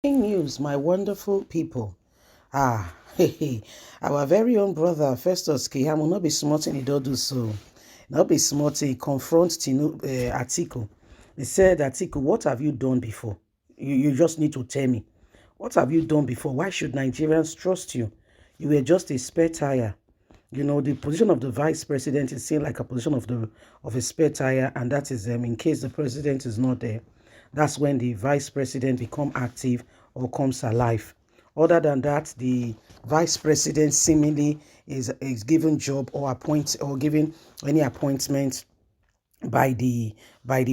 News, my wonderful people. Hey, our very own brother Festus Keyamo not be smarting, he don't do so. Not be smarting, confront Atiku. He said, Atiku, what have you done before? You just need to tell me. What have you done before? Why should Nigerians trust you? You were just a spare tire. The position of the vice president is seen like a position of a spare tire, and that is in case the president is not there. That's when the vice president become active or comes alive. Other than that, the vice president seemingly is given job or given any appointment by the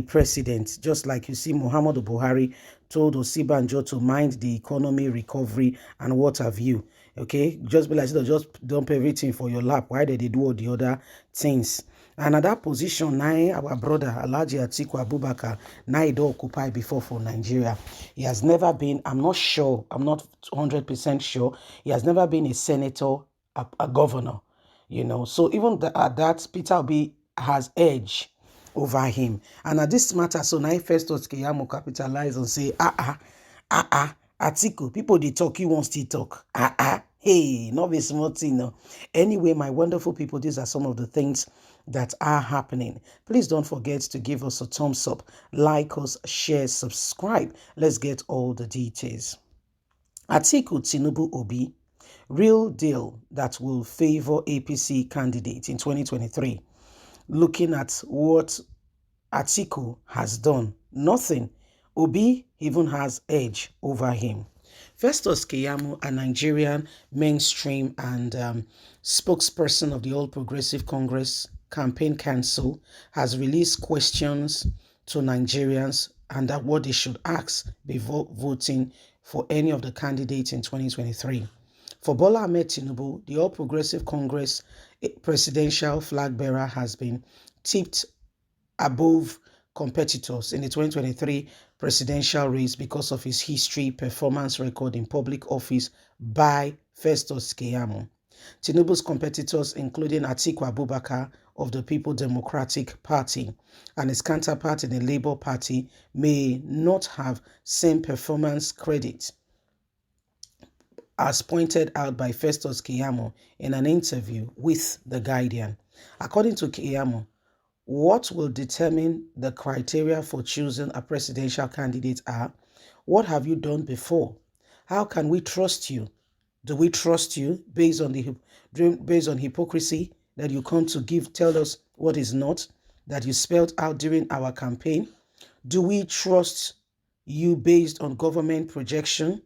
president, just like you see Muhammadu Buhari told Osibanjo to mind the economy recovery and what have you. Okay, just be like, just dump everything for your lap. Why did they do all the other things? And at that position, now our brother Alhaji Atiku Abubakar, now he do occupy before for Nigeria. He has never been, I'm not sure, I'm not 100% sure, he has never been a senator, a governor, So even at that, Peter Obi has edge over him. And at this matter, so now Festus Keyamo capitalize and say, Atiku, people they talk, you won't still talk. Hey, not be small thing, no. Anyway, my wonderful people, these are some of the things that are happening. Please don't forget to give us a thumbs up, like us, share, subscribe. Let's get all the details. Atiku Tinubu Obi, real deal that will favor APC candidate in 2023. Looking at what Atiku has done, nothing. Obi even has edge over him. Festus Keyamo, a Nigerian mainstream and spokesperson of the All Progressive Congress Campaign Council, has released questions to Nigerians and that what they should ask before voting for any of the candidates in 2023. For Bola Ahmed Tinubu, the All Progressive Congress presidential flag bearer has been tipped above competitors in the 2023 presidential race because of his history, performance record in public office by Festus Keyamo. Tinubu's competitors, including Atiku Abubakar of the People Democratic Party and his counterpart in the Labour Party, may not have same performance credit, as pointed out by Festus Keyamo in an interview with The Guardian. According to Keyamo, what will determine the criteria for choosing a presidential candidate are: what have you done before? How can we trust you? Do we trust you based on hypocrisy that you come to tell us what is not, that you spelled out during our campaign? Do we trust you based on government projection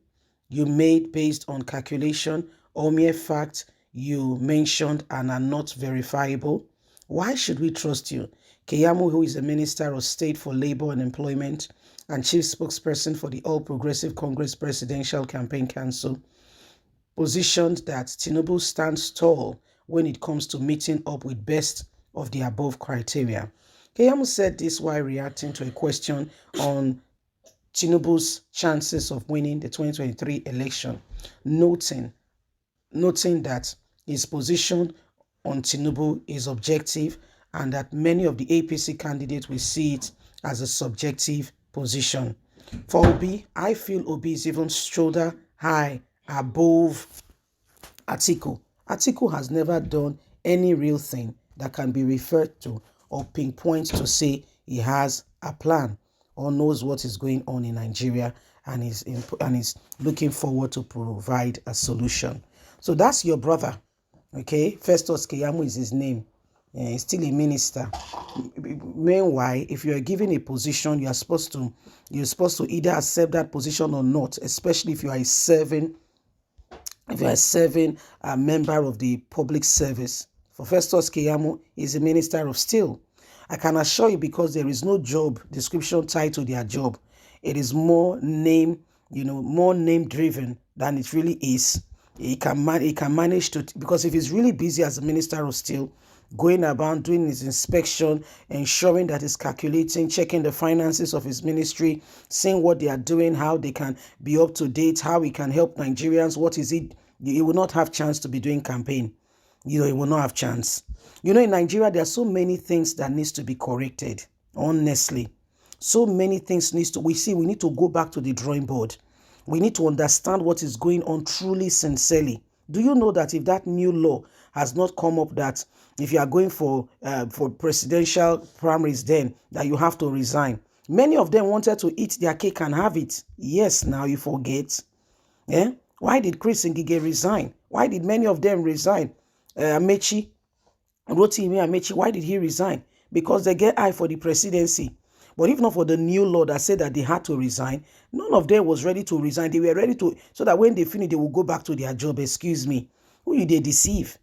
you made based on calculation or mere fact you mentioned and are not verifiable? Why should we trust you? Keyamo, who is the Minister of State for Labor and Employment and Chief Spokesperson for the All Progressive Congress Presidential Campaign Council, positioned that Tinubu stands tall when it comes to meeting up with best of the above criteria. Keyamo said this while reacting to a question on Tinubu's chances of winning the 2023 election, noting that his position on Tinubu is objective and that many of the APC candidates will see it as a subjective position. For Obi, I feel Obi is even shoulder high above Atiku. Atiku has never done any real thing that can be referred to or pinpoint to say he has a plan or knows what is going on in Nigeria and is looking forward to provide a solution. So that's your brother, okay? Festus Keyamo is his name. He's still a minister. Meanwhile, if you are given a position, you're supposed to either accept that position or not, especially if you are a serving member of the public service. For Festus Keyamo, he's a minister of steel. I can assure you, because there is no job description tied to their job. It is more name driven than it really is. He can manage to, because if he's really busy as a minister of steel, going about doing his inspection, ensuring that he's calculating, checking the finances of his ministry, seeing what they are doing, how they can be up to date, how he can help Nigerians, what is it, he will not have chance to be doing campaign. He will not have chance. In Nigeria, there are so many things that needs to be corrected, honestly. So many things we need to go back to the drawing board. We need to understand what is going on truly, sincerely. Do you know that if that new law has not come up, that if you are going for presidential primaries, then that you have to resign? Many of them wanted to eat their cake and have it. Yes, now you forget. Yeah? Why did Chris Ngige resign? Why did many of them resign? Amechi, Rotimi Amechi, why did he resign? Because they get eye for the presidency. But if not for the new law that said that they had to resign, none of them was ready to resign. They were ready to, so that when they finish, they will go back to their job. Excuse me. Who you they deceive?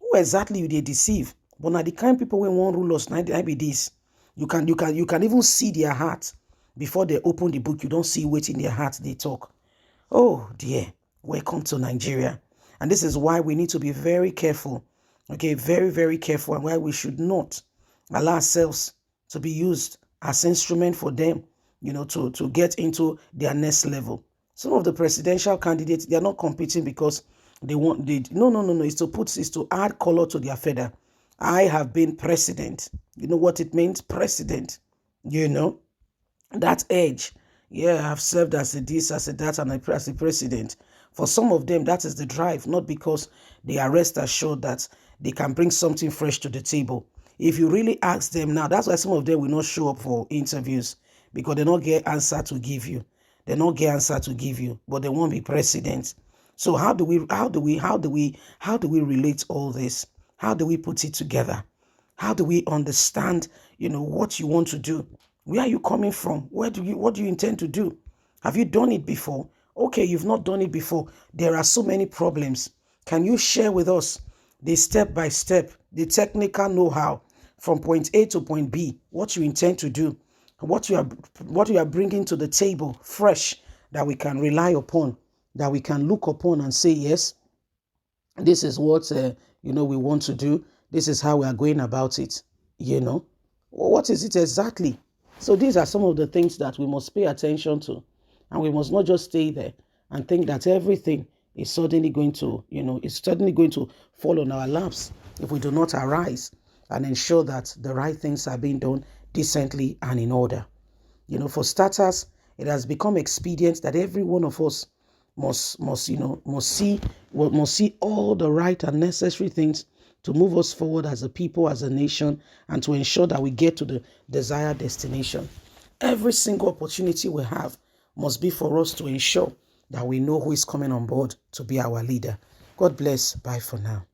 Who exactly you they deceive? But now the kind of people when one rule us, now be this. You can even see their heart before they open the book. You don't see what in their heart they talk. Oh dear, welcome to Nigeria. And this is why we need to be very careful. Okay, very, very careful, and why we should not allow ourselves to be used as instrument for them, to get into their next level. Some of the presidential candidates, they are not competing because they want, no. It's to add color to their feather. I have been president. You know what it means? President. That edge. Yeah, I've served as a this, as a that, and as a president. For some of them, that is the drive, not because they are rest assured that they can bring something fresh to the table. If you really ask them now, that's why some of them will not show up for interviews, because they don't get answer to give you. They don't get answer to give you, but they won't be president. So how do we relate all this? How do we put it together? How do we understand, what you want to do? Where are you coming from? What do you intend to do? Have you done it before? Okay, you've not done it before. There are so many problems. Can you share with us the step by step, the technical know-how from point A to point B, what you intend to do, what you are bringing to the table fresh, that we can rely upon, that we can look upon and say, yes, this is what we want to do. This is how we are going about it. What is it exactly? So these are some of the things that we must pay attention to, and we must not just stay there and think that everything is suddenly going to fall on our laps if we do not arise and ensure that the right things are being done decently and in order. For starters, it has become expedient that every one of us must see all the right and necessary things to move us forward as a people, as a nation, and to ensure that we get to the desired destination. Every single opportunity we have must be for us to ensure that we know who is coming on board to be our leader. God bless. Bye for now.